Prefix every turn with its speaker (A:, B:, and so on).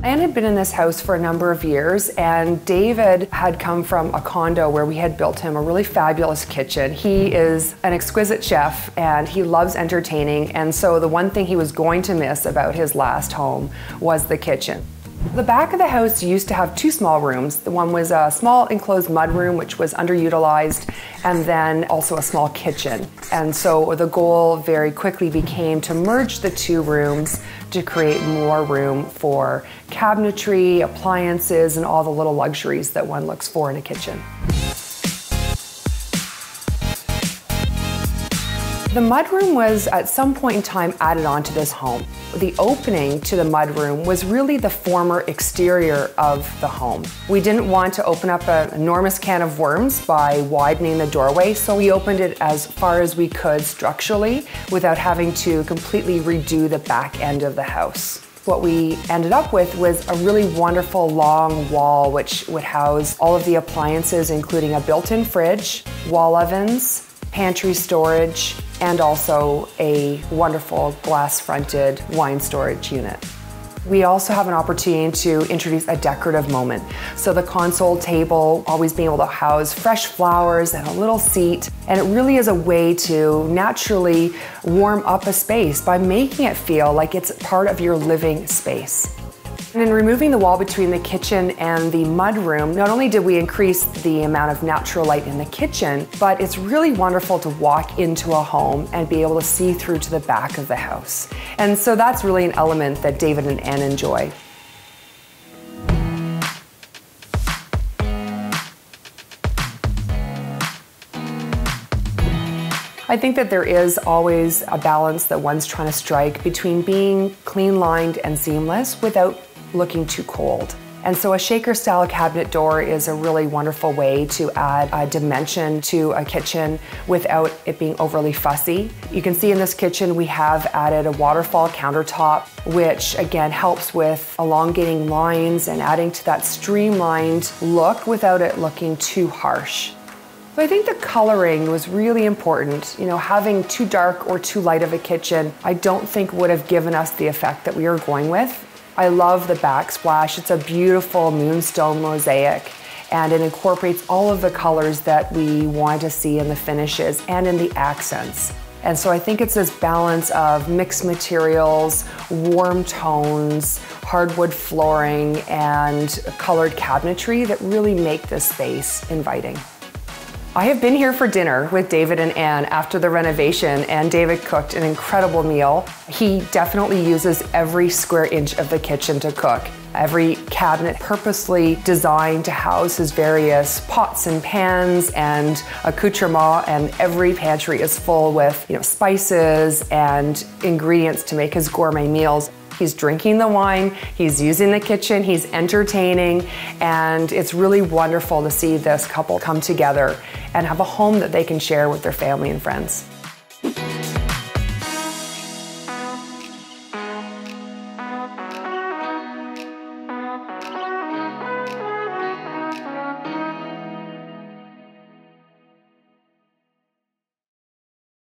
A: Anne had been in this house for a number of years, and David had come from a condo where we had built him a really fabulous kitchen. He is an exquisite chef and he loves entertaining, and so the one thing he was going to miss about his last home was the kitchen. The back of the house used to have two small rooms. The one was a small enclosed mudroom, which was underutilized, and then also a small kitchen. And so the goal very quickly became to merge the two rooms to create more room for cabinetry, appliances, and all the little luxuries that one looks for in a kitchen. The mudroom was at some point in time added on to this home. The opening to the mudroom was really the former exterior of the home. We didn't want to open up an enormous can of worms by widening the doorway, so we opened it as far as we could structurally without having to completely redo the back end of the house. What we ended up with was a really wonderful long wall which would house all of the appliances, including a built-in fridge, wall ovens, pantry storage, and also a wonderful glass-fronted wine storage unit. We also have an opportunity to introduce a decorative moment. So the console table always being able to house fresh flowers and a little seat, and it really is a way to naturally warm up a space by making it feel like it's part of your living space. And in removing the wall between the kitchen and the mudroom, not only did we increase the amount of natural light in the kitchen, but it's really wonderful to walk into a home and be able to see through to the back of the house. And so that's really an element that David and Anne enjoy. I think that there is always a balance that one's trying to strike between being clean-lined and seamless without looking too cold. And so a shaker style cabinet door is a really wonderful way to add a dimension to a kitchen without it being overly fussy. You can see in this kitchen we have added a waterfall countertop, which again helps with elongating lines and adding to that streamlined look without it looking too harsh. So I think the coloring was really important. You know, having too dark or too light of a kitchen, I don't think would have given us the effect that we were going with. I love the backsplash. It's a beautiful moonstone mosaic, and it incorporates all of the colors that we want to see in the finishes and in the accents. And so I think it's this balance of mixed materials, warm tones, hardwood flooring, and colored cabinetry that really make this space inviting. I have been here for dinner with David and Anne after the renovation, and David cooked an incredible meal. He definitely uses every square inch of the kitchen to cook. Every cabinet purposely designed to house his various pots and pans and accoutrements, and every pantry is full with spices and ingredients to make his gourmet meals. He's drinking the wine, he's using the kitchen, he's entertaining, and it's really wonderful to see this couple come together and have a home that they can share with their family and friends.